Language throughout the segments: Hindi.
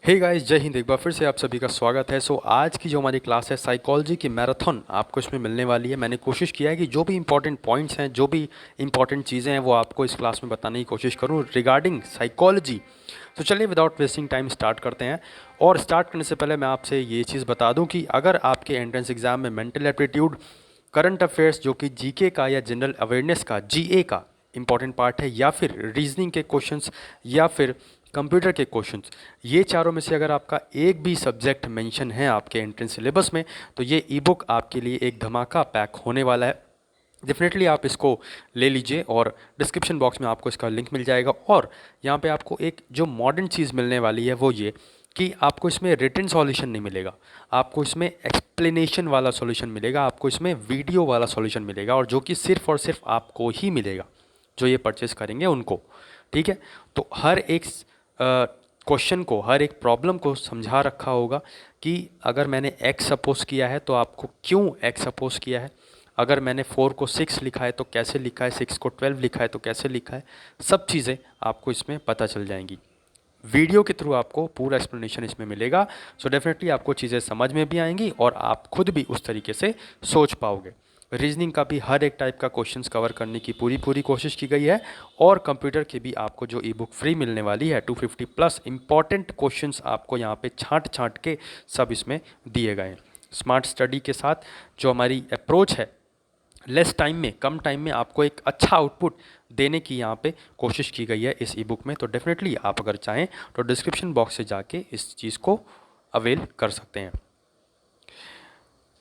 हे गाइस, जय हिंद। एक बार फिर से आप सभी का स्वागत है। आज की जो हमारी क्लास है साइकोलॉजी की मैराथन आपको इसमें मिलने वाली है। मैंने कोशिश किया है कि जो भी इंपॉर्टेंट पॉइंट्स हैं, जो भी इंपॉर्टेंट चीज़ें हैं, वो आपको इस क्लास में बताने की कोशिश करूं रिगार्डिंग साइकोलॉजी। तो चलिए विदाउट वेस्टिंग टाइम स्टार्ट करते हैं। और स्टार्ट करने से पहले मैं आपसे ये चीज़ बता दूँ कि अगर आपके एंट्रेंस एग्जाम में मेंटल एप्टीट्यूड, करंट अफेयर्स जो कि जीके का या जनरल अवेयरनेस का जीए का इंपॉर्टेंट पार्ट है, या फिर रीजनिंग के क्वेश्चंस, या फिर कंप्यूटर के क्वेश्चंस, ये चारों में से अगर आपका एक भी सब्जेक्ट मेंशन है आपके एंट्रेंस सिलेबस में, तो ये ई बुक आपके लिए एक धमाका पैक होने वाला है। डेफिनेटली आप इसको ले लीजिए और डिस्क्रिप्शन बॉक्स में आपको इसका लिंक मिल जाएगा। और यहाँ पे आपको एक जो मॉडर्न चीज़ मिलने वाली है वो ये कि आपको इसमें रिटन सॉल्यूशन नहीं मिलेगा, आपको इसमें एक्सप्लेनेशन वाला सॉल्यूशन मिलेगा, आपको इसमें वीडियो वाला सॉल्यूशन मिलेगा, और जो कि सिर्फ और सिर्फ आपको ही मिलेगा जो ये परचेस करेंगे उनको। ठीक है, तो हर एक क्वेश्चन को, हर एक प्रॉब्लम को समझा रखा होगा कि अगर मैंने एक्स सपोज किया है तो आपको क्यों एक्स सपोज किया है, अगर मैंने 4 को 6 लिखा है तो कैसे लिखा है, 6 को 12 लिखा है तो कैसे लिखा है, सब चीज़ें आपको इसमें पता चल जाएंगी। वीडियो के थ्रू आपको पूरा एक्सप्लेनेशन इसमें मिलेगा। सो डेफिनेटली आपको चीज़ें समझ में भी आएंगी और आप खुद भी उस तरीके से सोच पाओगे। रीजनिंग का भी हर एक टाइप का क्वेश्चंस कवर करने की पूरी पूरी कोशिश की गई है। और कंप्यूटर के भी आपको जो ई बुक फ्री मिलने वाली है, 250 प्लस इंपॉर्टेंट क्वेश्चंस आपको यहाँ पे छांट छांट के सब इसमें दिए गए हैं। स्मार्ट स्टडी के साथ जो हमारी अप्रोच है, लेस टाइम में, कम टाइम में आपको एक अच्छा आउटपुट देने की यहाँ पे कोशिश की गई है इस ई बुक में। तो डेफिनेटली आप अगर चाहें तो डिस्क्रिप्शन बॉक्स से जाके इस चीज़ को अवेल कर सकते हैं।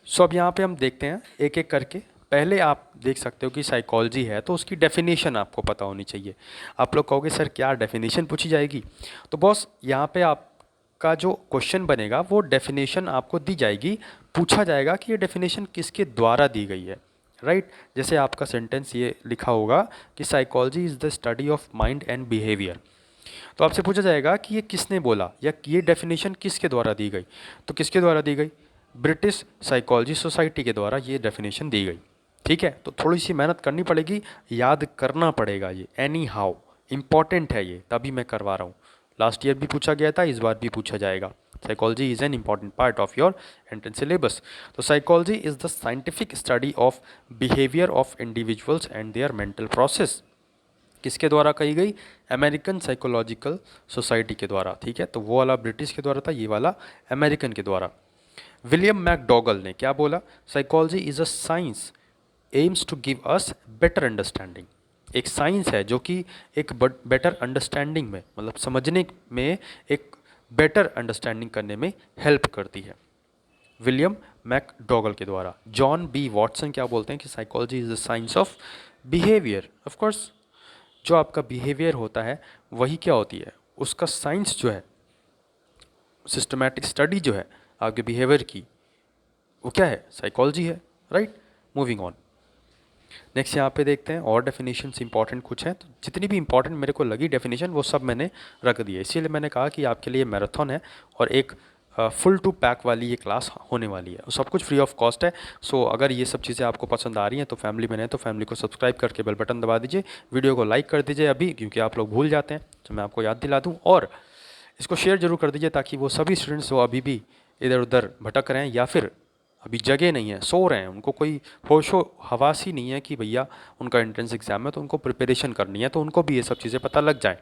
अब यहाँ पे हम देखते हैं एक एक करके। पहले आप देख सकते हो कि साइकोलॉजी है तो उसकी डेफिनेशन आपको पता होनी चाहिए। आप लोग कहोगे सर क्या डेफिनेशन पूछी जाएगी? तो बॉस यहाँ पे आपका जो क्वेश्चन बनेगा वो डेफिनेशन आपको दी जाएगी, पूछा जाएगा कि ये डेफिनेशन किसके द्वारा दी गई है। राइट, जैसे आपका सेंटेंस ये लिखा होगा कि psychology is the study of mind and behaviour. तो आपसे पूछा जाएगा कि ये किसने बोला, या ये डेफिनेशन किसके द्वारा दी गई। तो किसके द्वारा दी गई? ब्रिटिश साइकोलॉजी सोसाइटी के द्वारा ये डेफिनेशन दी गई। ठीक है, तो थोड़ी सी मेहनत करनी पड़ेगी, याद करना पड़ेगा, ये एनी हाउ इम्पॉर्टेंट है ये, तभी मैं करवा रहा हूँ। लास्ट ईयर भी पूछा गया था, इस बार भी पूछा जाएगा। Psychology is an important part of your entrance syllabus. तो psychology is the scientific study of behaviour of individuals and their mental process. किसके द्वारा कही गई? अमेरिकन साइकोलॉजिकल सोसाइटी के द्वारा। ठीक है, तो वो वाला ब्रिटिश के द्वारा था, ये वाला अमेरिकन के द्वारा। विलियम मैकडॉगल ने क्या बोला? Psychology is a science aims to give us better understanding. एक साइंस है जो कि एक बेटर अंडरस्टैंडिंग में, मतलब समझने में, एक बेटर अंडरस्टैंडिंग करने में हेल्प करती है। विलियम मैकडॉगल के द्वारा। जॉन बी वॉटसन क्या बोलते हैं कि psychology is the science of behaviour. Of course जो आपका बिहेवियर होता है वही क्या होती है, उसका साइंस जो है, सिस्टमैटिक स्टडी जो है आपके बिहेवियर की, वो क्या है? साइकोलॉजी है। Right, moving on. नेक्स्ट यहाँ पे देखते हैं और डेफिनेशंस इंपॉर्टेंट कुछ हैं। तो जितनी भी इंपॉर्टेंट मेरे को लगी डेफिनेशन वो सब मैंने रख दी है, इसीलिए मैंने कहा कि आपके लिए मैराथन है और एक फुल टू पैक वाली ये क्लास होने वाली है। सब कुछ फ्री ऑफ कॉस्ट है। अगर ये सब चीज़ें आपको पसंद आ रही हैं तो फैमिली में है तो फैमिली को सब्सक्राइब करके बेल बटन दबा दीजिए, वीडियो को लाइक कर दीजिए अभी, क्योंकि आप लोग भूल जाते हैं तो मैं आपको याद दिला दूँ। और इसको शेयर जरूर कर दीजिए ताकि वो सभी स्टूडेंट्स जो अभी भी इधर उधर भटक रहे हैं या फिर अभी जगह नहीं है, सो रहे हैं, उनको कोई होशो हवास ही नहीं है कि भैया उनका एंट्रेंस एग्जाम है तो उनको प्रिपरेशन करनी है, तो उनको भी ये सब चीज़ें पता लग जाए।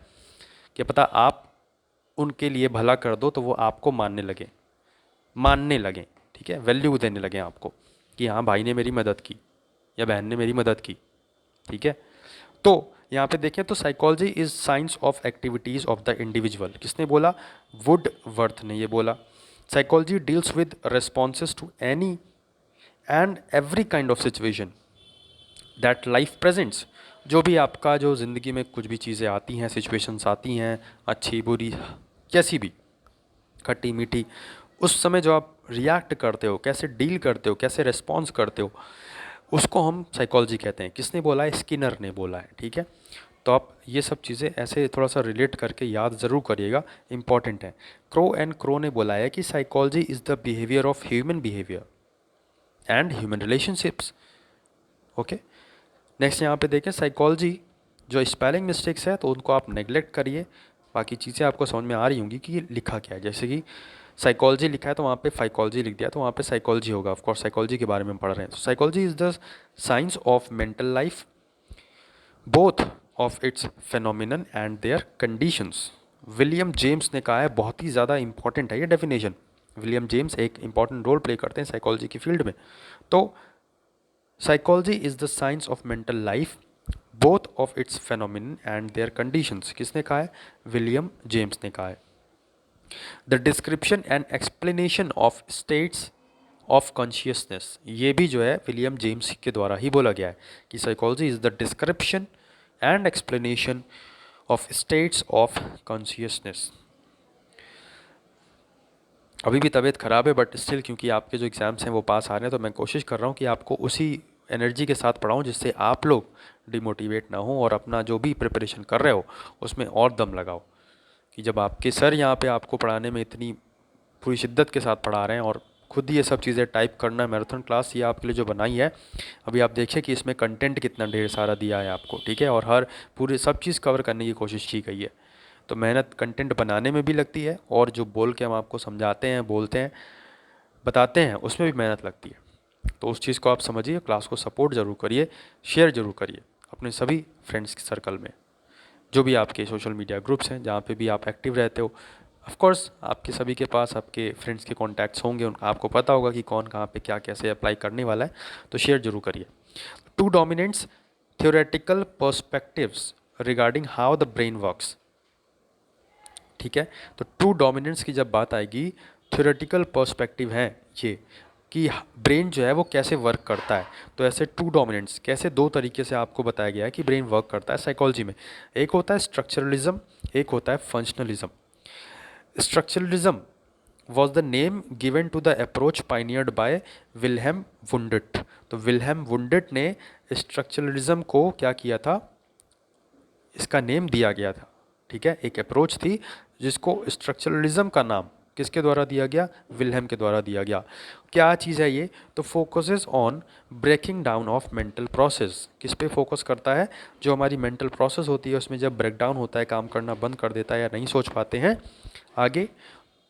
कि पता आप उनके लिए भला कर दो तो वो आपको मानने लगें। ठीक है, वैल्यू देने लगें आपको कि हाँ भाई ने मेरी मदद की या बहन ने मेरी मदद की। ठीक है, तो यहाँ पे देखें तो psychology is science of activities of the individual. किसने बोला? वुडवर्थ ने ये बोला। Psychology deals with responses to any and every kind of situation that life presents. जो भी आपका जो ज़िंदगी में कुछ भी चीज़ें आती हैं, सिचुएशंस आती हैं, अच्छी बुरी कैसी भी, खट्टी मीठी, उस समय जो आप रिएक्ट करते हो, कैसे डील करते हो, कैसे रिस्पॉन्स करते हो, उसको हम साइकोलॉजी कहते हैं। किसने बोला है? स्किनर ने बोला है। ठीक है, तो आप ये सब चीज़ें ऐसे थोड़ा सा रिलेट करके याद ज़रूर करिएगा, इंपॉर्टेंट है। क्रो ने बोला है कि psychology is the behaviour of human behaviour and human relationships. Okay, next यहाँ पे देखें साइकोलॉजी, जो स्पेलिंग मिस्टेक्स है तो उनको आप नेग्लेक्ट करिए, बाकी चीज़ें आपको समझ में आ रही होंगी कि ये लिखा क्या है। जैसे कि साइकोलॉजी लिखा है तो वहाँ पे फाइकोलॉजी लिख दिया तो वहाँ पे साइकोलॉजी होगा। ऑफ कोर्स साइकोलॉजी के बारे में हम पढ़ रहे हैं। तो psychology is the science of mental life, both of its phenomenon and their conditions. William James ने कहा है, बहुत ही ज़्यादा इंपॉर्टेंट है ये डेफिनेशन। विलियम जेम्स एक इंपॉर्टेंट रोल प्ले करते हैं साइकोलॉजी की फील्ड में। तो psychology is the science of mental life, both of its phenomenon and their conditions. किसने कहा है? विलियम जेम्स ने कहा है। The description and explanation of states of consciousness, ये भी जो है विलियम जेम्स के द्वारा ही बोला गया है कि psychology is the description and explanation of states of consciousness. अभी भी तबीयत ख़राब है बट स्टिल क्योंकि आपके जो एग्ज़ाम्स हैं वो पास आ रहे हैं तो मैं कोशिश कर रहा हूँ कि आपको उसी एनर्जी के साथ पढ़ाऊँ जिससे आप लोग डिमोटिवेट ना हो और अपना जो भी प्रिपरेशन कर रहे हो उसमें और दम लगाओ। कि जब आपके सर यहाँ पे आपको पढ़ाने में इतनी पूरी शिद्दत के साथ पढ़ा रहे हैं और खुद ये सब चीज़ें टाइप करना, मैराथन क्लास ये आपके लिए जो बनाई है, अभी आप देखिए कि इसमें कंटेंट कितना ढेर सारा दिया है आपको, ठीक है, और हर पूरे सब चीज़ कवर करने की कोशिश की गई है। तो मेहनत कंटेंट बनाने में भी लगती है और जो बोल के हम आपको समझाते हैं, बोलते हैं, बताते हैं, उसमें भी मेहनत लगती है। तो उस चीज़ को आप समझिए, क्लास को सपोर्ट ज़रूर करिए, शेयर ज़रूर करिए अपने सभी फ्रेंड्स के सर्कल में, जो भी आपके सोशल मीडिया ग्रुप्स हैं जहाँ पे भी आप एक्टिव रहते हो। ऑफ कोर्स आपके सभी के पास आपके फ्रेंड्स के कॉन्टैक्ट्स होंगे, आपको पता होगा कि कौन कहाँ पे क्या कैसे अप्लाई करने वाला है, तो शेयर जरूर करिए। Two dominants theoretical perspectives regarding how the brain works, ठीक है। तो टू डोमिनेंट्स की जब बात आएगी, थ्योरेटिकल पर्सपेक्टिव हैं ये कि ब्रेन जो है वो कैसे वर्क करता है। तो ऐसे टू डोमिनेंट्स कैसे, दो तरीके से आपको बताया गया है कि ब्रेन वर्क करता है साइकोलॉजी में। एक होता है स्ट्रक्चरलिज्म, एक होता है functionalism. Structuralism was the name given to the approach pioneered by Wilhelm Wundt. तो विल्हेम वुंडेट ने स्ट्रक्चरलिज्म को क्या किया था, इसका नेम दिया गया था, ठीक है। एक अप्रोच थी जिसको स्ट्रक्चरलिज्म का नाम किसके द्वारा दिया गया? विल्हेम के द्वारा दिया गया। क्या चीज़ है ये? तो focuses on breaking down of mental process. किस पे फोकस करता है? जो हमारी मेंटल प्रोसेस होती है उसमें जब ब्रेक डाउन होता है, काम करना बंद कर देता है या नहीं सोच पाते हैं आगे,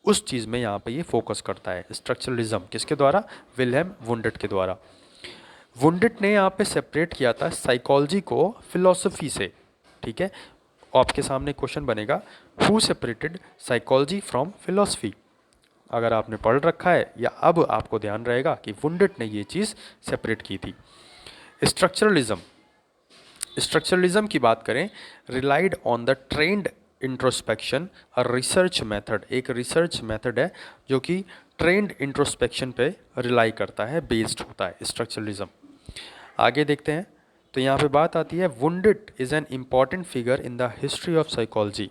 उस चीज़ में यहाँ पे ये फोकस करता है स्ट्रक्चरलिज्म। किसके द्वारा? विल्हेम वुंडेट के द्वारा। वुंडेट ने यहाँ पे सेपरेट किया था साइकोलॉजी को फिलॉसफी से, ठीक है। आपके सामने क्वेश्चन बनेगा, who separated psychology from philosophy. अगर आपने पढ़ रखा है या अब आपको ध्यान रहेगा कि वुंडेट ने ये चीज़ सेपरेट की थी। स्ट्रक्चरलिज्म, स्ट्रक्चरलिज्म की बात करें, relied on the trend introspection, research method, एक रिसर्च मेथड है जो कि ट्रेंड इंट्रोस्पेक्शन पे रिलाई करता है, बेस्ड होता है स्ट्रक्चरलिज्म। आगे देखते हैं। तो यहाँ पे बात आती है, Wundt is an important figure in the history of psychology,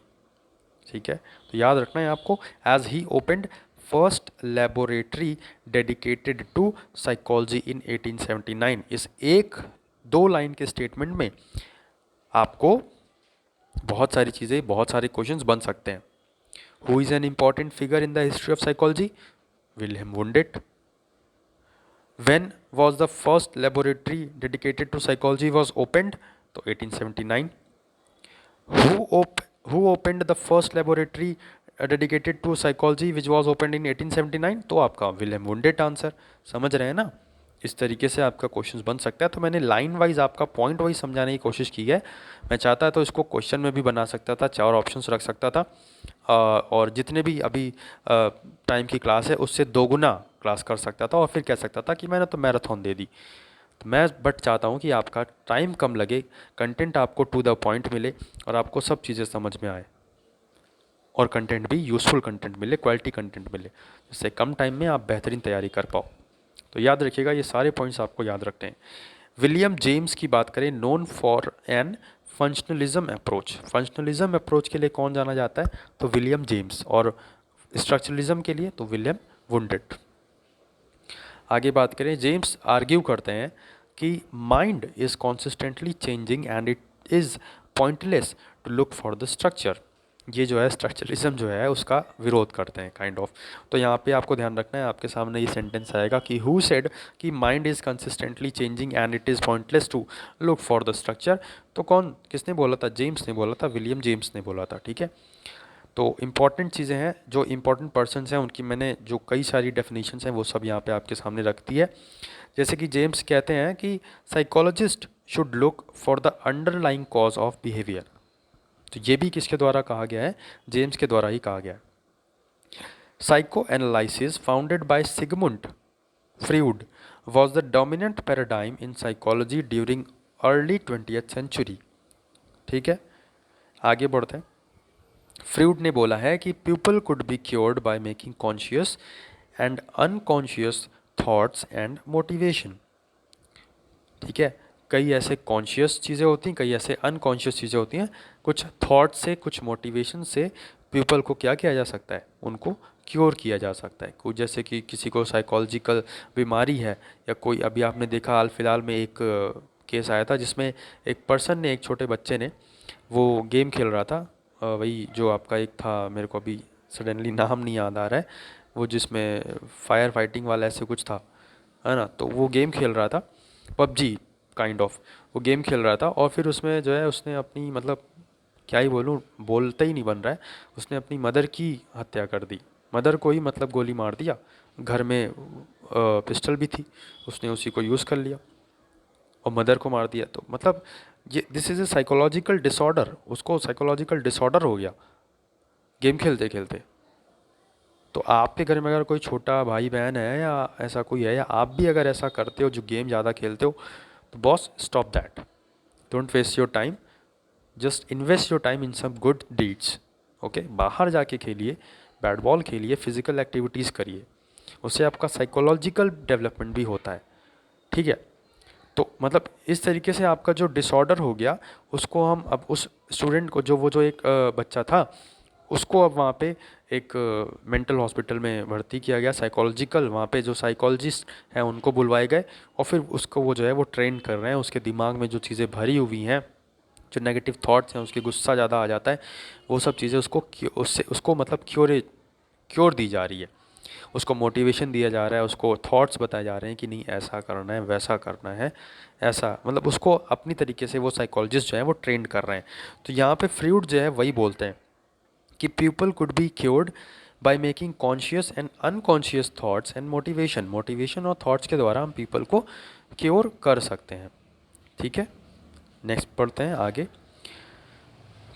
ठीक है। तो याद रखना है आपको, as he opened first laboratory dedicated to psychology in 1879। इस एक दो लाइन के स्टेटमेंट में आपको बहुत सारी चीज़ें, बहुत सारे क्वेश्चंस बन सकते हैं। Who is an important figure in the history of psychology? Wilhelm Wundt. When was the first laboratory dedicated to psychology was opened? तो 1879. Who opened the first laboratory dedicated to psychology which was opened in 1879? तो आपका विलियम वुंडेट आंसर। समझ रहे हैं ना? इस तरीके से आपका क्वेश्चन बन सकता है। तो मैंने लाइन वाइज आपका पॉइंट वाइज समझाने की कोशिश की है। मैं चाहता तो इसको क्वेश्चन में भी बना सकता था, 4 ऑप्शंस रख सकता था, और जितने भी अभी टाइम की क्लास है उससे दोगुना क्लास कर सकता था और फिर कह सकता था कि मैंने तो मैराथन दे दी। तो मैं बट चाहता हूँ कि आपका टाइम कम लगे, कंटेंट आपको टू द पॉइंट मिले और आपको सब चीज़ें समझ में आए और कंटेंट भी यूज़फुल कंटेंट मिले, क्वालिटी कंटेंट मिले, जिससे कम टाइम में आप बेहतरीन तैयारी कर पाओ। तो याद रखिएगा, ये सारे पॉइंट्स आपको याद रखते हैं। विलियम जेम्स की बात करें, known for an functionalism approach. Functionalism approach के लिए कौन जाना जाता है? तो विलियम जेम्स। और स्ट्रक्चरलिज्म के लिए तो विलियम वुंडेट। आगे बात करें, जेम्स आर्ग्यू करते हैं कि mind is consistently changing and it is pointless to look for the structure. ये जो है स्ट्रक्चरलिज्म जो है उसका विरोध करते हैं काइंड ऑफ। तो यहाँ पे आपको ध्यान रखना है, आपके सामने ये सेंटेंस आएगा कि हु सेड कि mind is consistently changing and it is pointless to look for the structure. तो कौन, किसने बोला था? जेम्स ने बोला था, विलियम जेम्स ने बोला था, ठीक है। तो इम्पॉर्टेंट चीज़ें हैं, जो इम्पॉर्टेंट पर्सन्स हैं उनकी मैंने जो कई सारी डेफिनेशंस हैं वो सब यहाँ पे आपके सामने रख दी है। जैसे कि जेम्स कहते हैं कि psychologist should look for the underlying cause of behaviour. तो ये भी किसके द्वारा कहा गया है? जेम्स के द्वारा ही कहा गया है। Psychoanalysis, founded by Sigmund Freud, was the dominant paradigm in psychology during early 20th century। ठीक है, आगे बढ़ते हैं। फ्रूड ने बोला है कि people could be cured by making conscious and unconscious thoughts and motivation. ठीक है, कई ऐसे कॉन्शियस चीज़ें होती हैं, कई ऐसे अनकॉन्शियस चीज़ें होती हैं। कुछ थॉट से, कुछ मोटिवेशन से पीपल को क्या किया जा सकता है? उनको क्योर किया जा सकता है। कुछ जैसे कि किसी को साइकोलॉजिकल बीमारी है, या कोई अभी आपने देखा हाल फिलहाल में एक केस आया था जिसमें एक पर्सन ने, एक छोटे बच्चे ने, वो गेम खेल रहा था, वही जो आपका एक था, मेरे को अभी सडनली नाम नहीं याद आ रहा है, वो जिसमें फायर फाइटिंग वाला ऐसे कुछ था, है ना। तो वो गेम खेल रहा था, पबजी काइंड ऑफ, वो गेम खेल रहा था, और फिर उसमें जो है उसने अपनी, मतलब क्या ही बोलूँ, बोलते ही नहीं बन रहा है, उसने अपनी मदर की हत्या कर दी। मदर को ही मतलब गोली मार दिया। घर में पिस्टल भी थी, उसने उसी को यूज़ कर लिया और मदर को मार दिया। तो मतलब ये this is a psychological disorder, उसको साइकोलॉजिकल डिसऑर्डर हो गया गेम खेलते खेलते। तो आपके घर में अगर कोई छोटा भाई बहन है या ऐसा कोई है, या आप भी अगर ऐसा करते हो जो गेम ज़्यादा खेलते हो, तो boss stop that, don't waste your time, just invest your time in some good deeds. Okay, बाहर जाके खेलिए, बैट बॉल खेलिए, फिजिकल एक्टिविटीज़ करिए, उससे आपका साइकोलॉजिकल डेवलपमेंट भी होता है। ठीक है, तो मतलब इस तरीके से आपका जो डिसऑर्डर हो गया, उसको हम अब उस स्टूडेंट को, जो वो जो एक बच्चा था, उसको अब वहाँ पे एक मेंटल हॉस्पिटल में भर्ती किया गया, साइकोलॉजिकल, वहाँ पे जो साइकोलॉजिस्ट हैं उनको बुलवाए गए, और फिर उसको वो जो है वो ट्रेन कर रहे हैं। उसके दिमाग में जो चीज़ें भरी हुई हैं, जो नेगेटिव थॉट्स हैं, उसके गुस्सा ज़्यादा आ जाता है, वो सब चीज़ें उससे उसको मतलब क्योर दी जा रही है, उसको मोटिवेशन दिया जा रहा है, उसको थॉट्स बताए जा रहे हैं कि नहीं ऐसा करना है, वैसा करना है, ऐसा, मतलब उसको अपनी तरीके से वो साइकोलॉजिस्ट जो है वो ट्रेंड कर रहे हैं। तो यहाँ पे फ्रूड जो है वही बोलते हैं कि people could be cured by making conscious and unconscious thoughts and motivation और थॉट्स के द्वारा हम पीपल को क्योर कर सकते हैं। ठीक है, नेक्स्ट पढ़ते हैं आगे।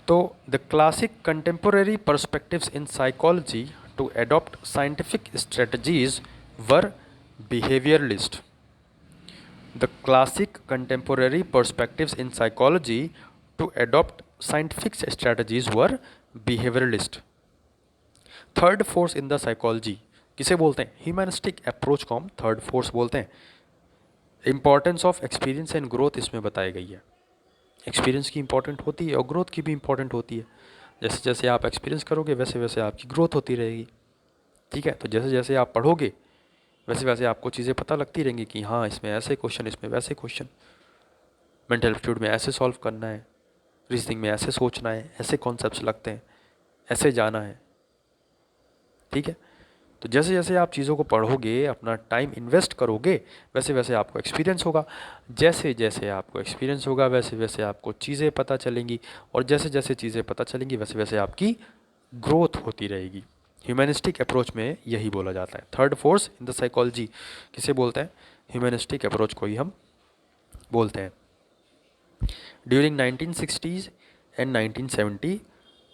तो the classic contemporary perspectives in psychology to adopt scientific strategies were behavioralist. The classic contemporary perspectives in psychology to adopt scientific strategies were behavioralist. Third force in the psychology किसे बोलते हैं? ह्यूमनिस्टिक अप्रोच को हम थर्ड फोर्स बोलते हैं। Importance of experience and growth इसमें बताई गई है। एक्सपीरियंस की इंपॉर्टेंट होती है और ग्रोथ की भी इंपॉर्टेंट होती है। जैसे जैसे आप एक्सपीरियंस करोगे वैसे वैसे आपकी ग्रोथ होती रहेगी। ठीक है, तो जैसे जैसे आप पढ़ोगे वैसे वैसे आपको चीज़ें पता लगती रहेंगी कि हाँ इसमें ऐसे क्वेश्चन, इसमें वैसे क्वेश्चन, मेंटल एप्टीट्यूड में ऐसे सॉल्व करना है, रीजनिंग में ऐसे सोचना है, ऐसे कॉन्सेप्ट्स लगते हैं, ऐसे जाना है। ठीक है, तो जैसे जैसे आप चीज़ों को पढ़ोगे, अपना टाइम इन्वेस्ट करोगे, वैसे वैसे आपको एक्सपीरियंस होगा। जैसे जैसे आपको एक्सपीरियंस होगा वैसे वैसे आपको चीज़ें पता चलेंगी, और जैसे जैसे चीज़ें पता चलेंगी वैसे वैसे आपकी ग्रोथ होती रहेगी। ह्यूमनिस्टिक अप्रोच में यही बोला जाता है। Third force in the psychology किसे बोलते हैं? ह्यूमनिस्टिक अप्रोच को ही हम बोलते हैं। During 1960s and 1970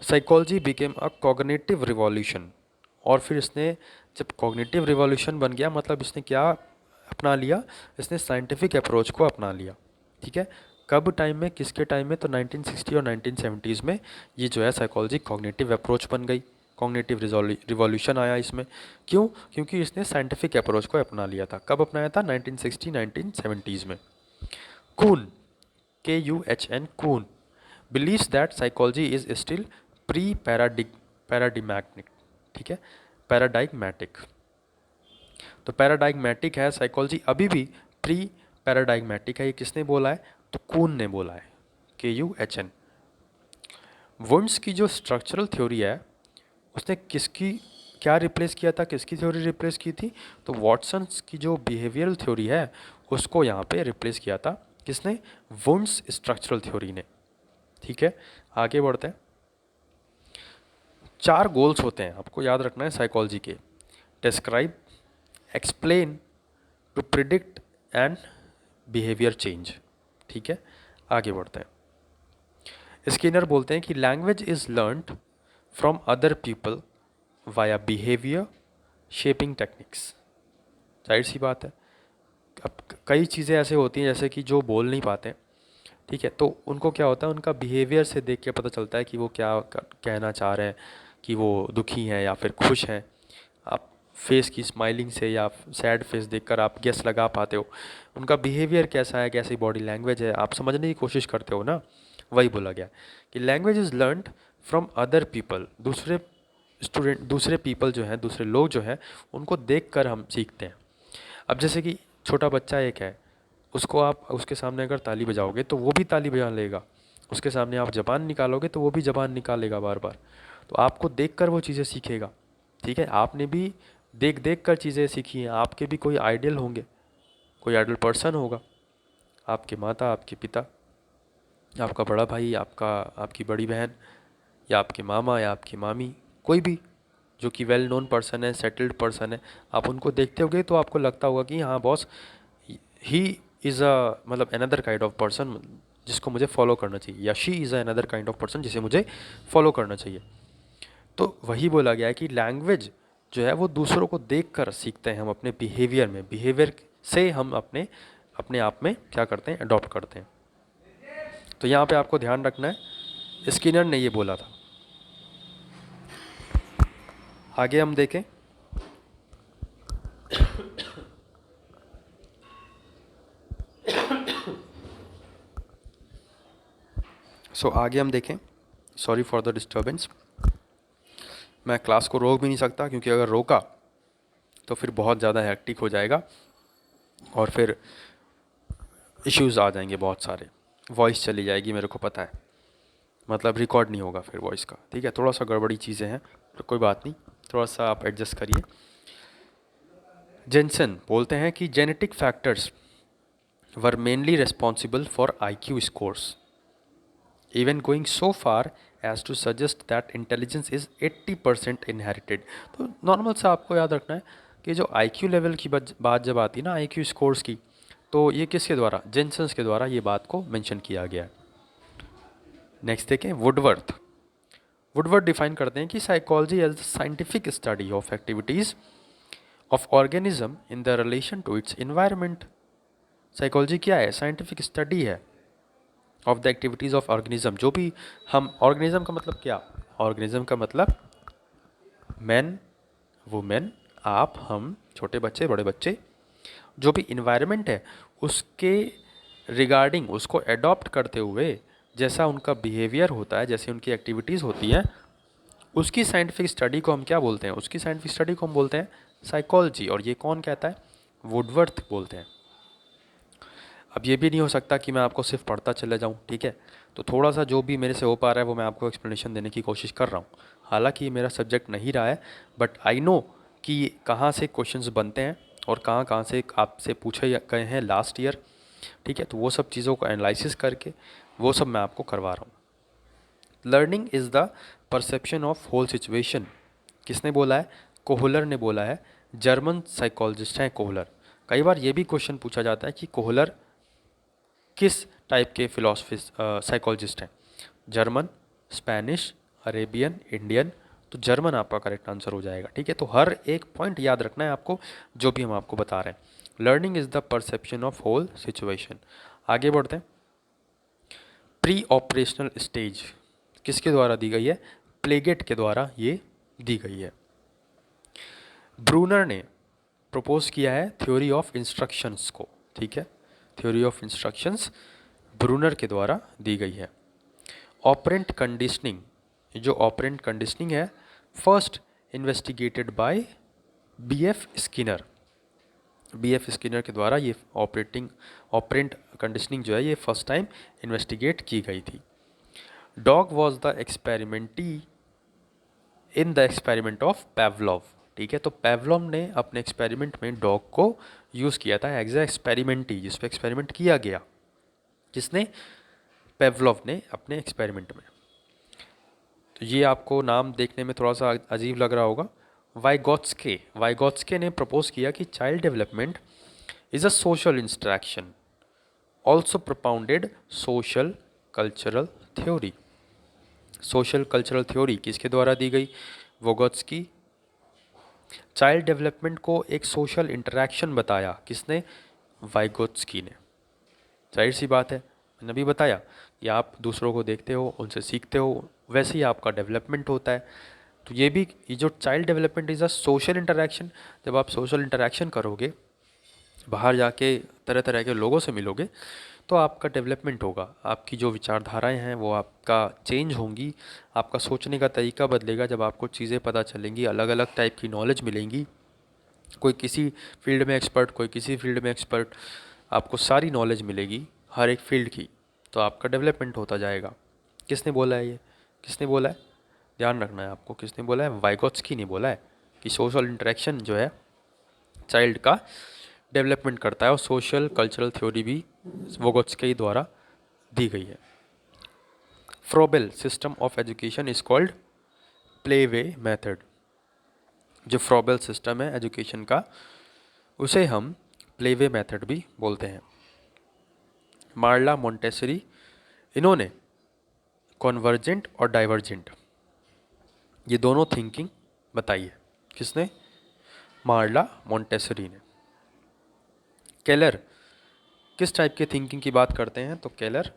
psychology became a cognitive revolution. और फिर इसने, जब कॉग्निटिव रिवॉल्यूशन बन गया, मतलब इसने क्या अपना लिया? इसने साइंटिफिक अप्रोच को अपना लिया। ठीक है, कब टाइम में, किसके टाइम में? तो 1960 और 1970s में ये जो है साइकोलॉजी कॉग्निटिव अप्रोच बन गई, कॉग्निटिव रिवॉल्यूशन आया इसमें। क्यों? क्योंकि इसने साइंटिफिक अप्रोच को अपना लिया था। कब अपनाया था? 1960 1970s में। कून, KUHN, Coons believes that psychology is still paradigmatic। ठीक है, पैराडाइगमेटिक। तो पैराडाइगमेटिक है साइकोलॉजी, अभी भी प्री पैराडाइगमेटिक है। ये किसने बोला है? तो कून ने बोला है, KUHN। वुंड्स की जो स्ट्रक्चरल थ्योरी है, उसने किसकी क्या रिप्लेस किया था? किसकी थ्योरी रिप्लेस की थी? तो वॉटसन्स की जो बिहेवियरल थ्योरी है उसको यहाँ पे रिप्लेस किया था। किसने? वुंड्स स्ट्रक्चरल थ्योरी ने। ठीक है, आगे बढ़ते हैं। 4 गोल्स होते हैं, आपको याद रखना है साइकोलॉजी के: describe, explain, to predict and behaviour change. ठीक है, आगे बढ़ते हैं। स्किनर बोलते हैं कि language is learned from other people via behaviour shaping techniques. जाहिर सी बात है, अब कई चीज़ें ऐसे होती हैं जैसे कि जो बोल नहीं पाते, ठीक है, तो उनको क्या होता है, उनका बिहेवियर से देख के पता चलता है कि वो क्या कहना चाह रहे हैं, कि वो दुखी हैं या फिर खुश हैं। आप फेस की स्माइलिंग से या सैड फेस देखकर आप गेस लगा पाते हो उनका बिहेवियर कैसा है, कैसी बॉडी लैंग्वेज है, आप समझने की कोशिश करते हो ना। वही बोला गया कि language is learned from other people, दूसरे स्टूडेंट, दूसरे पीपल जो हैं, दूसरे लोग जो हैं, उनको देख कर हम सीखते हैं। अब जैसे कि छोटा बच्चा एक है, उसको आप उसके सामने अगर ताली बजाओगे तो वो भी ताली बजा लेगा, उसके सामने आप ज़बान निकालोगे तो वो भी ज़बान निकालेगा बार बार। तो आपको देखकर वो चीज़ें सीखेगा। ठीक है, आपने भी देख देख कर चीज़ें सीखी हैं, आपके भी कोई आइडियल होंगे, कोई आइडल पर्सन होगा, आपके माता, आपके पिता, आपका बड़ा भाई, आपकी बड़ी बहन, या आपके मामा या आपकी मामी, कोई भी जो कि वेल नोन पर्सन है, सेटल्ड पर्सन है, आप उनको देखते होगे तो आपको लगता होगा कि हाँ बॉस, ही इज़ अ मतलब अनदर काइंड ऑफ पर्सन जिसको मुझे फॉलो करना चाहिए, या she is a another kind of person जिसे मुझे फॉलो करना चाहिए। तो वही बोला गया है कि लैंग्वेज जो है वो दूसरों को देख कर सीखते हैं हम अपने बिहेवियर में, बिहेवियर से हम अपने अपने आप में क्या करते हैं, अडॉप्ट करते हैं। तो यहाँ पे आपको ध्यान रखना है, स्किनर ने ये बोला था। आगे हम देखें, आगे हम देखें, सॉरी फॉर द डिस्टर्बेंस। मैं क्लास को रोक भी नहीं सकता, क्योंकि अगर रोका तो फिर बहुत ज़्यादा हैक्टिक हो जाएगा और फिर इश्यूज़ आ जाएंगे बहुत सारे, वॉइस चली जाएगी, मेरे को पता है, मतलब रिकॉर्ड नहीं होगा फिर वॉइस का। ठीक है, थोड़ा सा गड़बड़ी चीज़ें हैं, तो कोई बात नहीं, थोड़ा सा आप एडजस्ट करिए। जेनसन बोलते हैं कि genetic factors were mainly responsible for IQ scores, even going so far as to suggest that intelligence is 80% inherited। तो नॉर्मल सा आपको याद रखना है कि जो IQ लेवल की बात जब आती है ना, IQ स्कोर्स की, तो ये किसके द्वारा, जेनसन्स के द्वारा ये बात को मेंशन किया गया है। नेक्स्ट देखें, वुडवर्थ। वुडवर्थ डिफाइन करते हैं कि psychology as the scientific study of activities of organism in the relation to its environment. Psychology क्या है, साइंटिफिक स्टडी है of the activities of organism. जो भी हम, ऑर्गेनिज्म का मतलब क्या, ऑर्गेनिज्म का मतलब मैन, वुमेन, आप, हम, छोटे बच्चे, बड़े बच्चे, जो भी इन्वायरमेंट है उसके रिगार्डिंग, उसको एडॉप्ट करते हुए जैसा उनका बिहेवियर होता है, जैसी उनकी एक्टिविटीज़ होती हैं, उसकी साइंटिफिक स्टडी को हम क्या बोलते हैं, उसकी साइंटिफिक स्टडी को हम बोलते हैं साइकोलॉजी। और ये कौन कहता है, वुडवर्थ बोलते हैं। अब ये भी नहीं हो सकता कि मैं आपको सिर्फ पढ़ता चले जाऊँ, ठीक है, तो थोड़ा सा जो भी मेरे से हो पा रहा है वो मैं आपको एक्सप्लेनेशन देने की कोशिश कर रहा हूँ। हालांकि ये मेरा सब्जेक्ट नहीं रहा है, बट आई नो कि कहाँ से क्वेश्चंस बनते हैं और कहाँ कहाँ से आपसे पूछे गए हैं लास्ट ईयर, ठीक है, तो वो सब चीज़ों को एनालिसिस करके वो सब मैं आपको करवा रहा हूँ। Learning is the perception of whole situation, किसने बोला है, कोहलर ने बोला है, जर्मन साइकोलॉजिस्ट हैं कोहलर। कई बार ये भी क्वेश्चन पूछा जाता है कि कोहलर किस टाइप के फिलोसफी साइकोलॉजिस्ट हैं, जर्मन, स्पेनिश, अरेबियन, इंडियन। तो जर्मन आपका करेक्ट आंसर हो जाएगा। ठीक है, तो हर एक पॉइंट याद रखना है आपको जो भी हम आपको बता रहे हैं। Learning is the perception of whole situation. आगे बढ़ते हैं, प्री ऑपरेशनल स्टेज किसके द्वारा दी गई है, प्लेगेट के द्वारा ये दी गई है। ब्रूनर ने प्रपोज किया है थ्योरी ऑफ इंस्ट्रक्शंस को। ठीक है, थ्योरी ऑफ इंस्ट्रक्शंस ब्रूनर के द्वारा दी गई है। ऑपरेंट कंडीशनिंग, जो ऑपरेंट कंडीशनिंग है, first investigated by BF Skinner. BF Skinner के द्वारा ये ऑपरेंट कंडीशनिंग जो है ये फर्स्ट टाइम इन्वेस्टिगेट की गई थी। Dog was the experimentee in the experiment of Pavlov. ठीक है, तो पेवलोव ने अपने एक्सपेरिमेंट में डॉग को यूज़ किया था एज ए एक्सपेरिमेंटी, जिस पे एक्सपेरिमेंट किया गया, जिसने, पेवलोव ने अपने एक्सपेरिमेंट में। तो ये आपको नाम देखने में थोड़ा सा अजीब लग रहा होगा। वाइगॉत्स्के ने प्रपोज किया कि child development is a social instruction, also propounded social cultural theory. Social cultural theory किसके द्वारा दी गई? वोगोत्स्की। चाइल्ड डेवलपमेंट को एक सोशल इंटरेक्शन बताया, किसने? वाइगोत्स्की ने। जाहिर सी बात है, मैंने अभी बताया कि आप दूसरों को देखते हो, उनसे सीखते हो, वैसे ही आपका डेवलपमेंट होता है। तो ये जो child development is a social interaction, जब आप सोशल इंटरेक्शन करोगे, बाहर जाके तरह तरह के लोगों से मिलोगे, तो आपका डेवलपमेंट होगा। आपकी जो विचारधाराएं हैं वो आपका चेंज होंगी, आपका सोचने का तरीका बदलेगा जब आपको चीज़ें पता चलेंगी, अलग अलग टाइप की नॉलेज मिलेंगी। कोई किसी फील्ड में एक्सपर्ट, कोई किसी फील्ड में एक्सपर्ट, आपको सारी नॉलेज मिलेगी हर एक फील्ड की, तो आपका डेवलपमेंट होता जाएगा। किसने बोला है ये? किसने बोला है? ध्यान रखना है आपको, किसने बोला है? वाइगोत्स्की ने बोला है कि सोशल इंटरेक्शन जो है चाइल्ड का डेवलपमेंट करता है, और सोशल कल्चरल थ्योरी भी वोगोत्स्की द्वारा दी गई है। Froebel system of education is called playway method. जो फ्रोबेल सिस्टम है एजुकेशन का, उसे हम प्लेवे मेथड भी बोलते हैं। मार्ला मोंटेसरी, इन्होंने कॉन्वर्जेंट और डाइवर्जेंट ये दोनों थिंकिंग बताई है। किसने? मार्ला मोंटेसरी ने। केलर किस टाइप के थिंकिंग की बात करते हैं? तो केलर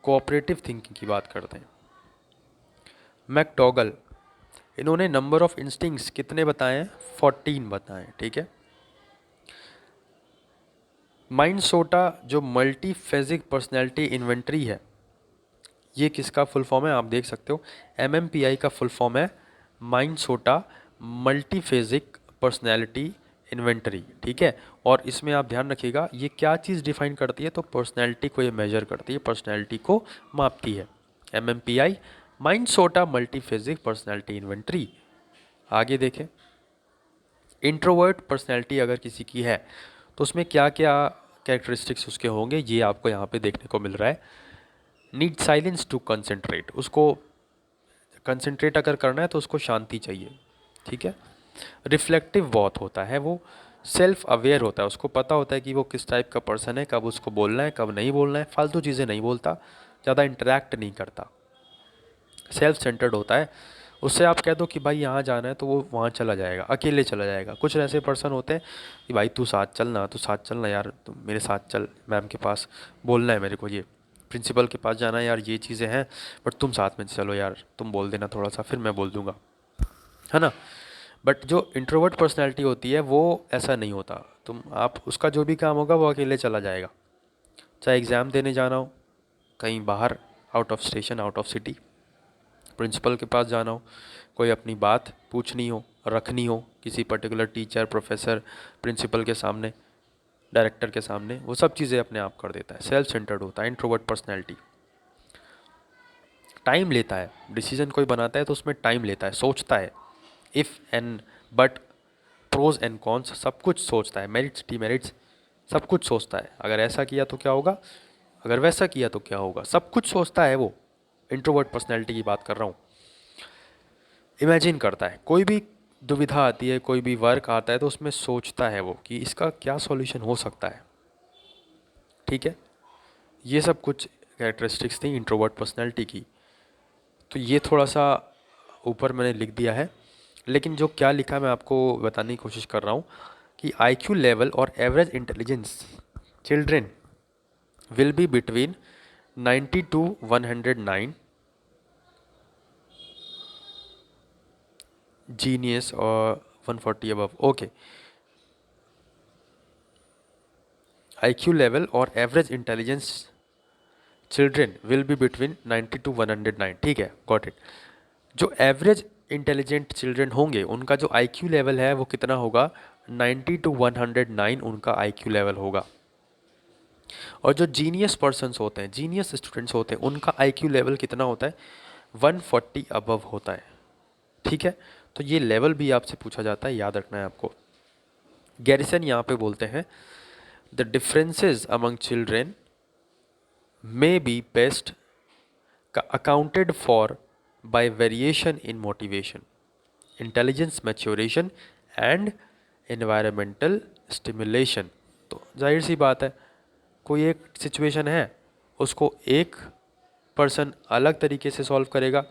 कोऑपरेटिव थिंकिंग की बात करते हैं। मैकडॉगल, इन्होंने नंबर ऑफ इंस्टिंक्ट्स कितने बताए हैं? 14 बताए हैं, ठीक है। माइंडसोटा जो मल्टी फेजिक पर्सनैलिटी इन्वेंट्री है, ये किसका फुल फॉर्म है? आप देख सकते हो, MMPI का फुल फॉर्म है माइंडसोटा मल्टी फेजिक पर्सनैलिटी इन्वेंटरी, ठीक है। और इसमें आप ध्यान रखिएगा, ये क्या चीज़ डिफाइन करती है? तो पर्सनैलिटी को ये मेजर करती है, पर्सनैलिटी को मापती है। MMPI Minnesota multi phasic personality inventory. आगे देखें, इंट्रोवर्ट पर्सनैलिटी अगर किसी की है तो उसमें क्या क्या कैरेक्टरिस्टिक्स उसके होंगे, ये आपको यहाँ पे देखने को मिल रहा है। नीड साइलेंस टू कंसंट्रेट, उसको कंसंट्रेट अगर करना है तो उसको शांति चाहिए, ठीक है। रिफ्लेक्टिव बहुत होता है, वो सेल्फ अवेयर होता है, उसको पता होता है कि वो किस टाइप का पर्सन है, कब उसको बोलना है कब नहीं बोलना है, फालतू चीज़ें नहीं बोलता, ज़्यादा इंटरेक्ट नहीं करता, सेल्फ सेंटर्ड होता है। उससे आप कह दो कि भाई यहाँ जाना है तो वो वहाँ चला जाएगा, अकेले चला जाएगा। कुछ ऐसे पर्सन होते हैं कि भाई तू साथ चलना यार, तुम मेरे साथ चल, मैम के पास बोलना है मेरे को, ये प्रिंसिपल के पास जाना है यार, ये चीज़ें हैं, बट तुम साथ में चलो यार, तुम बोल देना थोड़ा सा, फिर मैं बोल दूँगा, है ना। बट जो इंट्रोवर्ट पर्सनैलिटी होती है वो ऐसा नहीं होता, तुम आप उसका जो भी काम होगा वो अकेले चला जाएगा। चाहे एग्ज़ाम देने जाना हो कहीं बाहर, out of station, out of city, principal के पास जाना हो, कोई अपनी बात पूछनी हो, रखनी हो किसी पर्टिकुलर टीचर, प्रोफेसर, प्रिंसिपल के सामने, डायरेक्टर के सामने, वो सब चीज़ें अपने आप कर देता है, सेल्फ सेंटर्ड होता है इंट्रोवर्ट पर्सनैलिटी। टाइम लेता है, डिसीजन कोई बनाता है तो उसमें टाइम लेता है, सोचता है, if and but, pros and cons, सब कुछ सोचता है, मेरिट्स डिमेरिट्स सब कुछ सोचता है। अगर ऐसा किया तो क्या होगा, अगर वैसा किया तो क्या होगा, सब कुछ सोचता है वो। इंट्रोवर्ट पर्सनैलिटी की बात कर रहा हूँ। इमेजिन करता है, कोई भी दुविधा आती है, कोई भी वर्क आता है तो उसमें सोचता है वो कि इसका क्या सॉल्यूशन हो सकता है, ठीक है। ये सब कुछ कैरेक्टरिस्टिक्स थी इंट्रोवर्ट पर्सनैलिटी की। तो ये थोड़ा सा ऊपर मैंने लिख दिया है, लेकिन जो क्या लिखा है मैं आपको बताने की कोशिश कर रहा हूँ कि IQ लेवल और average intelligence children will be between 90 to 109, genius और 140 अबव, ओके। IQ लेवल और average intelligence children will be between 90 to 109, ठीक है, गॉट इट। जो एवरेज इंटेलिजेंट चिल्ड्रेन होंगे उनका जो IQ लेवल है वो कितना होगा? 90 to 109 उनका IQ लेवल होगा। और जो जीनियस पर्सन्स होते हैं, जीनियस स्टूडेंट्स होते हैं, उनका IQ लेवल कितना होता है? 140 अबव होता है, ठीक है। तो ये लेवल भी आपसे पूछा जाता है, याद रखना है आपको। गैरिसन यहाँ पे बोलते हैं the differences among children may be best accounted for bye variation in motivation, intelligence maturation and environmental stimulation. तो जाहिर सी बात है, कोई एक सिचुएशन है, उसको एक पर्सन अलग तरीके से सॉल्व करेगा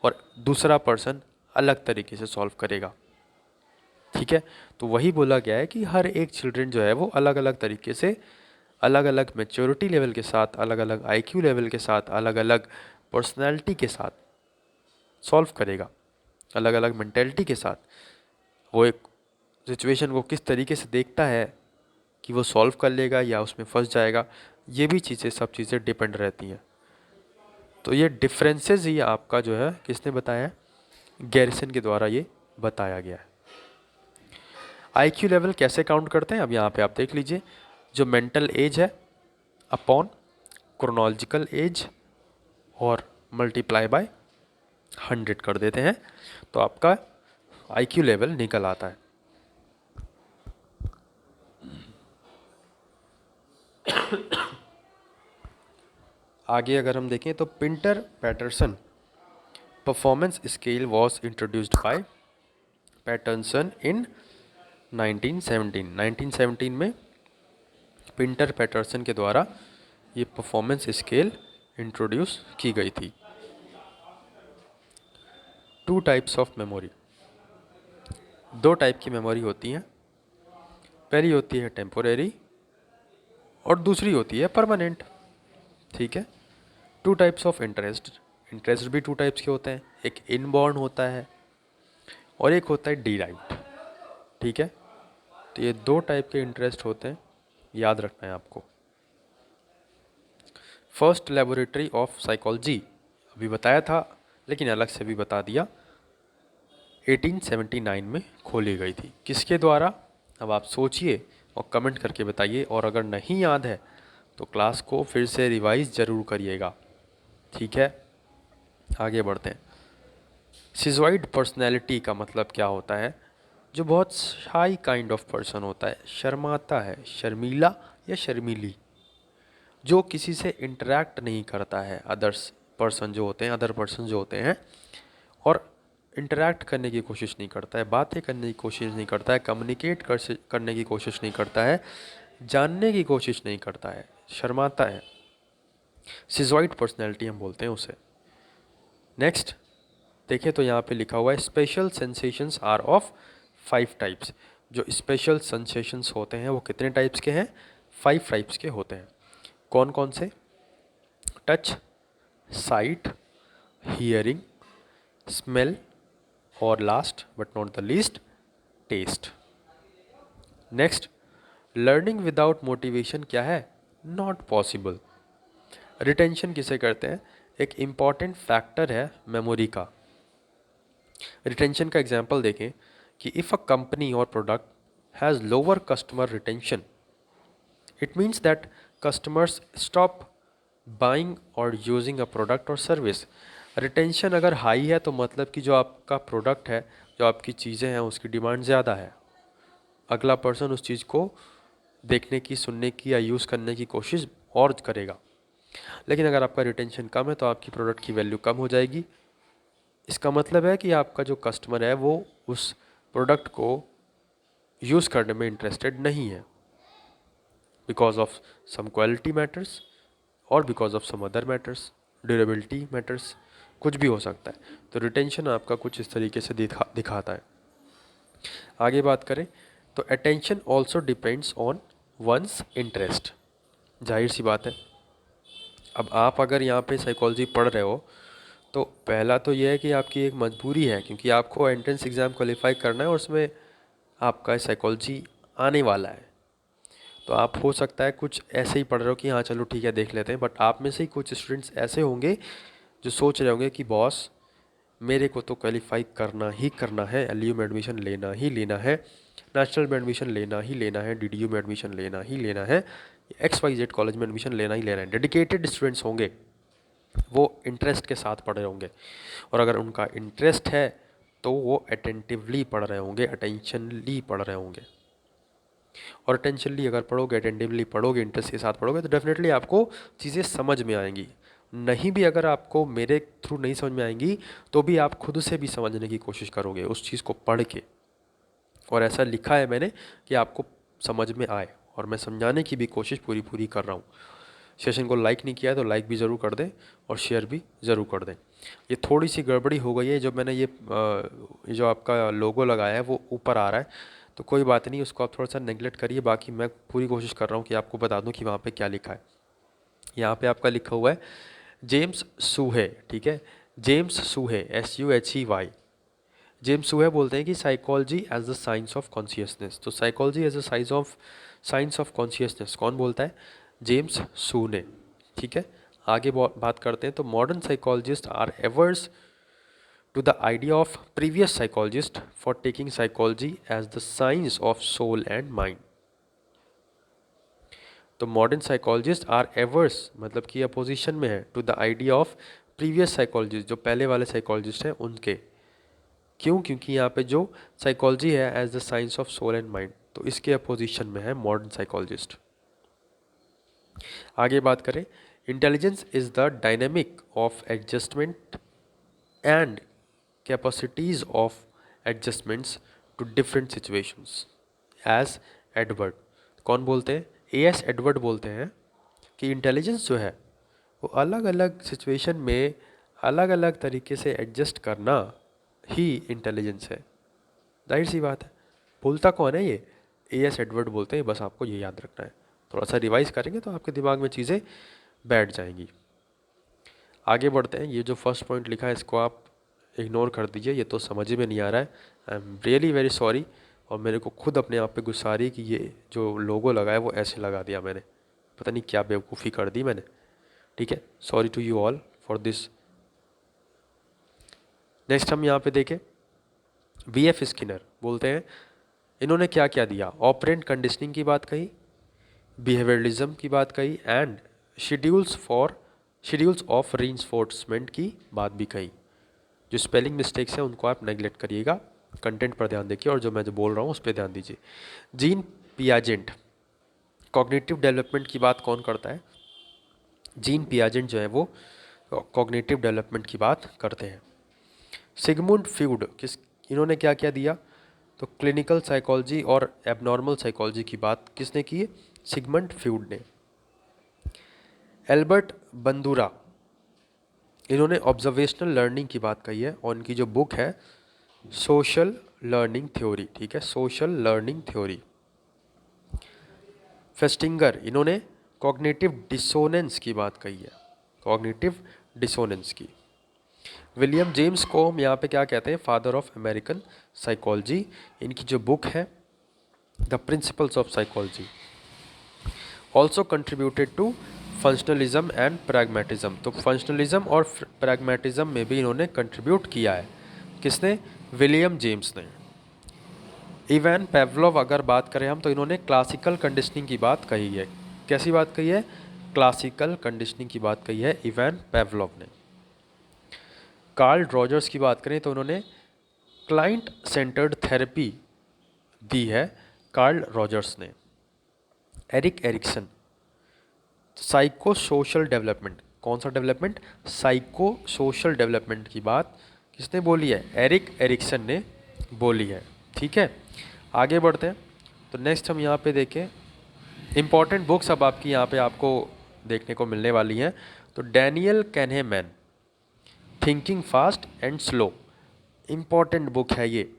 और दूसरा पर्सन अलग तरीके से सॉल्व करेगा। ठीक है, तो वही बोला गया है कि हर एक चिल्ड्रन जो है वो अलग अलग तरीके से, अलग अलग मैच्योरिटी लेवल के साथ, अलग अलग आईक्यू लेवल के साथ, अलग अलग पर्सनैलिटी के साथ सॉल्व करेगा, अलग अलग मेंटेलिटी के साथ। वो एक सिचुएशन को किस तरीके से देखता है कि वो सॉल्व कर लेगा या उसमें फंस जाएगा, ये भी चीज़ें, सब चीज़ें डिपेंड रहती हैं। तो ये डिफरेंसेस ही आपका जो है किसने बताया है, गैरिसन के द्वारा ये बताया गया है। आईक्यू लेवल कैसे काउंट करते हैं, अब यहाँ पे आप देख लीजिए, जो मेंटल एज है अपॉन क्रोनोलॉजिकल एज और मल्टीप्लाई बाय 100 कर देते हैं, तो आपका आईक्यू लेवल निकल आता है। आगे अगर हम देखें तो Pinter Patterson performance scale was introduced by Patterson in 1917 में पिंटर पैटरसन के द्वारा ये परफॉर्मेंस स्केल इंट्रोड्यूस की गई थी। 2 टाइप्स ऑफ मेमोरी, 2 टाइप की मेमोरी होती हैं। पहली होती है टेम्पोरेरी और दूसरी होती है परमानेंट। ठीक है, 2 टाइप्स ऑफ इंटरेस्ट, इंटरेस्ट भी 2 टाइप्स के होते हैं, एक इनबॉर्न होता है और एक होता है डीराइव्ड। ठीक है, तो ये 2 टाइप के इंटरेस्ट होते हैं, याद रखना है आपको। फर्स्ट लेबोरेटरी ऑफ साइकोलॉजी अभी बताया था, लेकिन अलग से भी बता दिया, 1879 में खोली गई थी। किसके द्वारा, अब आप सोचिए और कमेंट करके बताइए, और अगर नहीं याद है तो क्लास को फिर से रिवाइज ज़रूर करिएगा। ठीक है, आगे बढ़ते हैं। सिजॉइड पर्सनैलिटी का मतलब क्या होता है, जो बहुत शाई काइंड ऑफ पर्सन होता है, शर्माता है, शर्मीला या शर्मीली, जो किसी से इंटरेक्ट नहीं करता है, अदर्स पर्सन जो होते हैं, अदर पर्सन जो होते हैं, और इंटरेक्ट करने की कोशिश नहीं करता है, बातें करने की कोशिश नहीं करता है, कम्युनिकेट करने की कोशिश नहीं करता है, जानने की कोशिश नहीं करता है, शर्माता है। सिजॉइड पर्सनैलिटी हम बोलते हैं उसे। नेक्स्ट देखें तो यहाँ पे लिखा हुआ है special sensations are of 5 types. जो स्पेशल सेंसेशंस होते हैं वो कितने टाइप्स के हैं, 5 टाइप्स के होते हैं। कौन कौन से, टच, साइट, हियरिंग, स्मेल और last but not the least taste. Next, learning without motivation क्या है, नॉट पॉसिबल। रिटेंशन किसे कहते हैं, एक इम्पॉर्टेंट फैक्टर है मेमोरी का। रिटेंशन का एग्जाम्पल देखें कि इफ़ अ कंपनी और product has lower customer retention, it means that customers stop buying और यूजिंग अ प्रोडक्ट और सर्विस। रिटेंशन अगर हाई है तो मतलब कि जो आपका प्रोडक्ट है, जो आपकी चीज़ें हैं, उसकी डिमांड ज़्यादा है, अगला पर्सन उस चीज़ को देखने की, सुनने की या यूज़ करने की कोशिश और करेगा। लेकिन अगर आपका रिटेंशन कम है तो आपकी प्रोडक्ट की वैल्यू कम हो जाएगी। इसका मतलब है कि आपका जो कस्टमर है वो उस प्रोडक्ट को यूज़ करने में इंटरेस्टेड नहीं है, because of some quality matters और because of some other matters, durability matters, कुछ भी हो सकता है। तो रिटेंशन आपका कुछ इस तरीके से दिखाता है। आगे बात करें तो attention also depends on one's interest. जाहिर सी बात है, अब आप अगर यहाँ पे साइकोलॉजी पढ़ रहे हो तो पहला तो यह है कि आपकी एक मजबूरी है, क्योंकि आपको एंट्रेंस एग्ज़ाम क्वालिफाई करना है और उसमें आपका साइकोलॉजी आने वाला है। तो आप हो सकता है कुछ ऐसे ही पढ़ रहे हो कि हाँ चलो ठीक है देख लेते हैं, बट आप में से ही कुछ स्टूडेंट्स ऐसे होंगे जो सोच रहे होंगे कि बॉस मेरे को तो क्वालिफाई करना ही करना है, एलयू में एडमिशन लेना ही लेना है, नेशनल में एडमिशन लेना ही लेना है, डीडीयू में एडमिशन लेना ही लेना है, XYZ कॉलेज में एडमिशन लेना ही लेना है। डेडिकेटेड स्टूडेंट्स होंगे, वो इंटरेस्ट के साथ पढ़ रहे होंगे, और अगर उनका इंटरेस्ट है तो वो अटेंटिवली पढ़ रहे होंगे, अटेंशनली पढ़ रहे होंगे। और अटेंशनली अगर पढ़ोगे, अटेंटिवली पढ़ोगे, इंटरेस्ट के साथ पढ़ोगे तो डेफिनेटली आपको चीज़ें समझ में आएंगी। नहीं भी अगर आपको मेरे थ्रू नहीं समझ में आएंगी तो भी आप खुद से भी समझने की कोशिश करोगे उस चीज़ को पढ़ के। और ऐसा लिखा है मैंने कि आपको समझ में आए, और मैं समझाने की भी कोशिश पूरी पूरी कर रहा हूँ। सेशन को लाइक नहीं किया है तो लाइक भी ज़रूर कर दें और शेयर भी ज़रूर कर दें। ये थोड़ी सी गड़बड़ी हो गई है, जो मैंने ये जो आपका लोगो लगाया है वो ऊपर आ रहा है, तो कोई बात नहीं, उसको आप थोड़ा सा नेगलेक्ट करिए। बाकी मैं पूरी कोशिश कर रहा हूँ कि आपको बता दूँ कि वहाँ पे क्या लिखा है। यहाँ पे आपका लिखा हुआ है जेम्स सूहे, ठीक है, James Suhey, SUHEY। James Suhey बोलते हैं कि psychology as the science of consciousness. तो psychology as the science of consciousness कौन बोलता है? जेम्स सू ने, ठीक है। आगे बात करते हैं। तो modern psychologist are averse to the idea of previous psychologist for taking psychology as the science of soul and mind. तो मॉडर्न साइकोलॉजिस्ट आर एवर्स मतलब कि अपोजिशन में है to the idea of previous psychologist, जो पहले वाले साइकोलॉजिस्ट हैं उनके। क्यों? क्योंकि यहाँ पे जो साइकोलॉजी है as the science of soul and mind, तो इसके अपोजिशन में है मॉडर्न साइकोलॉजिस्ट। आगे बात करें, intelligence is the dynamic of adjustment and capacities of adjustments to different situations as Edward. कौन बोलते हैं? AS एडवर्ड बोलते हैं कि इंटेलिजेंस जो है वो अलग अलग सिचुएशन में अलग अलग तरीके से एडजस्ट करना ही इंटेलिजेंस है। जाहिर सी बात है, बोलता कौन है ये? AS एडवर्ड बोलते हैं, बस आपको ये याद रखना है। थोड़ा सा रिवाइज करेंगे तो आपके दिमाग में चीज़ें बैठ जाएंगी। आगे बढ़ते हैं। ये जो फर्स्ट पॉइंट लिखा है इसको आप इग्नोर कर दीजिए, ये तो समझ में नहीं आ रहा है। I am really very sorry, और मेरे को खुद अपने आप पे गुस्सा आ रही है कि ये जो लोगो लगा है वो ऐसे लगा दिया मैंने, पता नहीं क्या बेवकूफ़ी कर दी मैंने। ठीक है, sorry to you all for this. Next हम यहाँ पे देखें, BF स्किनर बोलते हैं, इन्होंने क्या क्या दिया? ऑपरेंट कंडीशनिंग की बात कही, बिहेवियरलिज्म की बात कही, एंड शेड्यूल्स ऑफ रीइंफोर्समेंट की बात भी कही। जो स्पेलिंग मिस्टेक्स हैं उनको आप नेगलेक्ट करिएगा, कंटेंट पर ध्यान देखिए, और जो मैं जो बोल रहा हूँ उस पर ध्यान दीजिए। जीन पियाजेंट, कॉग्निटिव डेवलपमेंट की बात कौन करता है? जीन पियाजेंट जो है वो कॉग्निटिव डेवलपमेंट की बात करते हैं। सिगमुंड फ्यूड इन्होंने क्या क्या दिया? तो क्लिनिकल साइकोलॉजी और एबनॉर्मल साइकोलॉजी की बात किसने की है? सिगमंड फ्यूड ने। एल्बर्ट बंदूरा, इन्होंने ऑब्जर्वेशनल लर्निंग की बात कही है, और इनकी जो बुक है सोशल लर्निंग थ्योरी, ठीक है, सोशल लर्निंग थ्योरी। फेस्टिंगर, इन्होंने कॉग्निटिव डिसोनेंस की बात कही है, कॉग्निटिव डिसोनेंस की। विलियम जेम्स को हम यहाँ पे क्या कहते हैं? Father of American psychology. इनकी जो बुक है the principles of psychology. Also contributed to functionalism and pragmatism. तो फंक्शनलिज्म और प्रैग्मेटिज्म में भी इन्होंने कंट्रीब्यूट किया है। किसने? विलियम जेम्स ने। इवान पेवलोव अगर बात करें हम, तो इन्होंने क्लासिकल कंडीशनिंग की बात कही है। कैसी बात कही है? क्लासिकल कंडीशनिंग की बात कही है इवान पेवलोव ने। कार्ल रॉजर्स की बात करें तो उन्होंने क्लाइंट सेंटर्ड थेरेपी दी है, कार्ल रॉजर्स ने। Erik Erikson, psycho social development. कौन सा डेवलपमेंट? साइको सोशल डेवलपमेंट की बात किसने बोली है? एरिक एरिक्सन ने बोली है। ठीक है, आगे बढ़ते हैं। तो नेक्स्ट हम यहाँ पे देखें, इम्पॉर्टेंट बुक्स अब आपकी यहाँ पे आपको देखने को मिलने वाली हैं। तो Daniel Kahneman, thinking fast and slow, important book है ये।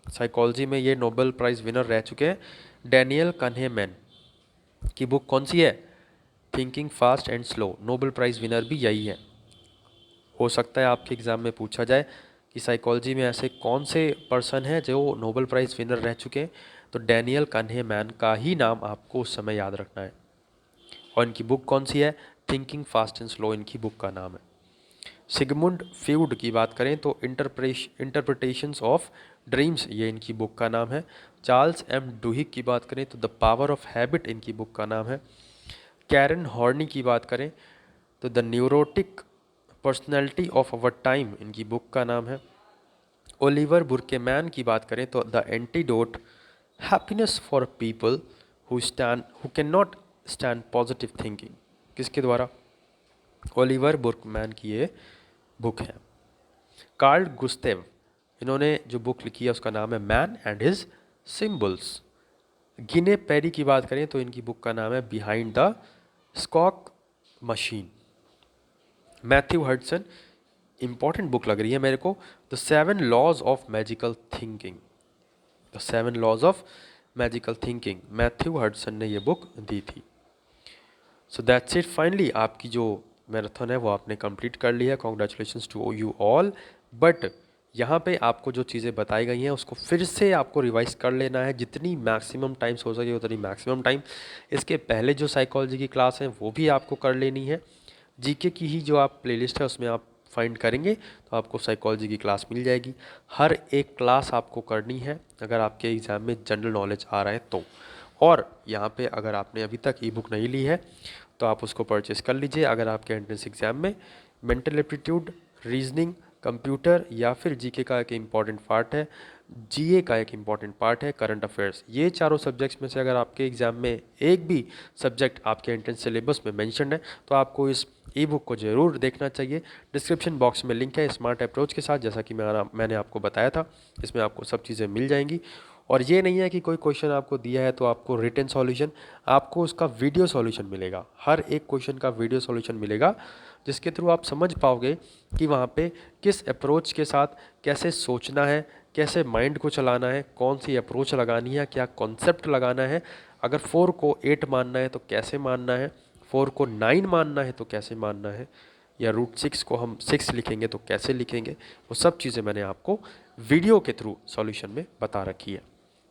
साइकोलॉजी में ये नोबेल प्राइज़ विनर रह चुके हैं। डैनियल कैनहेमैन की बुक कौन सी है? Thinking fast and slow. Nobel prize winner भी यही है। हो सकता है आपके एग्ज़ाम में पूछा जाए कि साइकोलॉजी में ऐसे कौन से पर्सन हैं जो नोबेल प्राइज़ विनर रह चुके हैं, तो डैनियल कैनहेमैन का ही नाम आपको उस समय याद रखना है। और इनकी बुक कौन सी है? थिंकिंग फास्ट एंड स्लो इनकी बुक का नाम है। सिगमुंड फ्यूड की बात करें तो इंटरप्रिटेशंस ऑफ ड्रीम्स, ये इनकी बुक का नाम है। चार्ल्स एम डुहिक की बात करें तो द पावर ऑफ हैबिट इनकी बुक का नाम है। कैरन हॉर्नी की बात करें तो the neurotic personality of our time इनकी बुक का नाम है। ओलिवर बुर्केमैन की बात करें तो the antidote happiness for people who can not stand positive thinking, किसके द्वारा? ओलिवर बुर्कमैन की ये बुक है। कार्ल गुस्तेव, इन्होंने जो बुक लिखी है उसका नाम है man and his symbols. Gina Perry की बात करें तो इनकी बुक का नाम है behind the shock machine. Matthew Hutson, important book लग रही है मेरे को, the 7 laws of magical thinking. The 7 laws of magical thinking, Matthew Hutson ने ये बुक दी थी। सो दैट्स इट, फाइनली आपकी जो मैराथन है वो आपने कंप्लीट कर लिया है। Congratulations to you all. But यहाँ पे आपको जो चीज़ें बताई गई हैं उसको फिर से आपको रिवाइज कर लेना है, जितनी मैक्सिमम टाइम्स हो सके उतनी मैक्सिमम टाइम। इसके पहले जो साइकोलॉजी की क्लास है वो भी आपको कर लेनी है। जीके की ही जो आप प्लेलिस्ट है उसमें आप फाइंड करेंगे तो आपको साइकोलॉजी की क्लास मिल जाएगी। हर एक क्लास आपको करनी है अगर आपके एग्ज़ाम में जनरल नॉलेज आ रहा है तो। और यहाँ पे अगर आपने अभी तक ई बुक नहीं ली है तो आप उसको परचेस कर लीजिए। अगर आपके एंट्रेंस एग्ज़ाम में मेंटल एप्टीट्यूड, रीजनिंग, कंप्यूटर या फिर जीके का एक इम्पॉर्टेंट पार्ट है, जीए का एक इम्पॉर्टेंट पार्ट है, करंट अफेयर्स, ये चारों सब्जेक्ट्स में से अगर आपके एग्ज़ाम में एक भी सब्जेक्ट आपके एंट्रेंस सिलेबस में मेंशन है तो आपको इस ई बुक को ज़रूर देखना चाहिए। डिस्क्रिप्शन बॉक्स में लिंक है स्मार्ट अप्रोच के साथ, जैसा कि मैंने आपको बताया था। इसमें आपको सब चीज़ें मिल जाएंगी। और ये नहीं है कि कोई क्वेश्चन आपको दिया है तो आपको रिटन सॉल्यूशन, आपको उसका वीडियो सॉल्यूशन मिलेगा। हर एक क्वेश्चन का वीडियो सॉल्यूशन मिलेगा जिसके थ्रू आप समझ पाओगे कि वहाँ पे किस अप्रोच के साथ कैसे सोचना है, कैसे माइंड को चलाना है, कौन सी अप्रोच लगानी है, क्या कॉन्सेप्ट लगाना है। अगर 4 को 8 मानना है तो कैसे मानना है, 4 को 9 मानना है तो कैसे मानना है, या √6 को हम 6 लिखेंगे तो कैसे लिखेंगे, वो सब चीज़ें मैंने आपको वीडियो के थ्रू सॉल्यूशन में बता रखी है।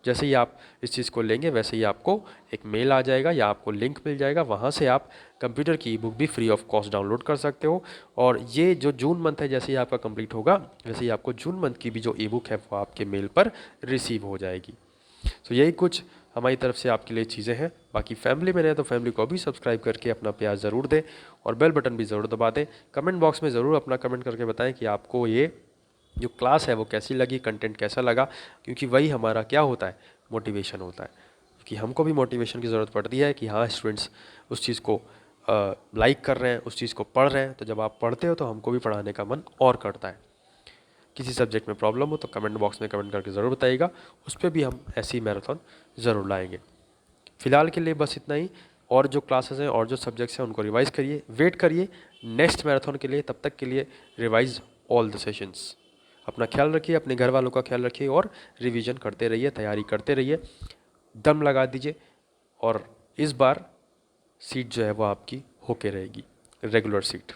जैसे ही आप इस चीज़ को लेंगे वैसे ही आपको एक मेल आ जाएगा या आपको लिंक मिल जाएगा, वहाँ से आप कंप्यूटर की ई बुक भी फ्री ऑफ कॉस्ट डाउनलोड कर सकते हो। और ये जो जून मंथ है जैसे ही आपका कंप्लीट होगा वैसे ही आपको जून मंथ की भी जो ई बुक है वो आपके मेल पर रिसीव हो जाएगी। तो यही कुछ हमारी तरफ से आपके लिए चीज़ें हैं। बाकी फैमिली में रहे तो फैमिली को भी सब्सक्राइब करके अपना प्यार ज़रूर दें और बेल बटन भी ज़रूर दबा दें। कमेंट बॉक्स में ज़रूर अपना कमेंट करके बताएं कि आपको ये जो क्लास है वो कैसी लगी, कंटेंट कैसा लगा, क्योंकि वही हमारा क्या होता है, मोटिवेशन होता है। कि हमको भी मोटिवेशन की ज़रूरत पड़ती है कि हाँ स्टूडेंट्स उस चीज़ को लाइक कर रहे हैं, उस चीज़ को पढ़ रहे हैं, तो जब आप पढ़ते हो तो हमको भी पढ़ाने का मन और करता है। किसी सब्जेक्ट में प्रॉब्लम हो तो कमेंट बॉक्स में कमेंट करके ज़रूर बताइएगा, उस पर भी हम ऐसी मैराथन ज़रूर लाएंगे। फ़िलहाल के लिए बस इतना ही। और जो क्लासेस हैं और जो सब्जेक्ट्स हैं उनको रिवाइज़ करिए, वेट करिए नेक्स्ट मैराथन के लिए। तब तक के लिए रिवाइज़ ऑल द सेशंस। अपना ख्याल रखिए, अपने घर वालों का ख्याल रखिए और रिवीजन करते रहिए, तैयारी करते रहिए, दम लगा दीजिए। और इस बार सीट जो है वो आपकी होके रहेगी, रेगुलर सीट।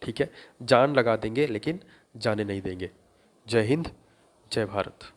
ठीक है, जान लगा देंगे लेकिन जाने नहीं देंगे। जय हिंद, जय भारत।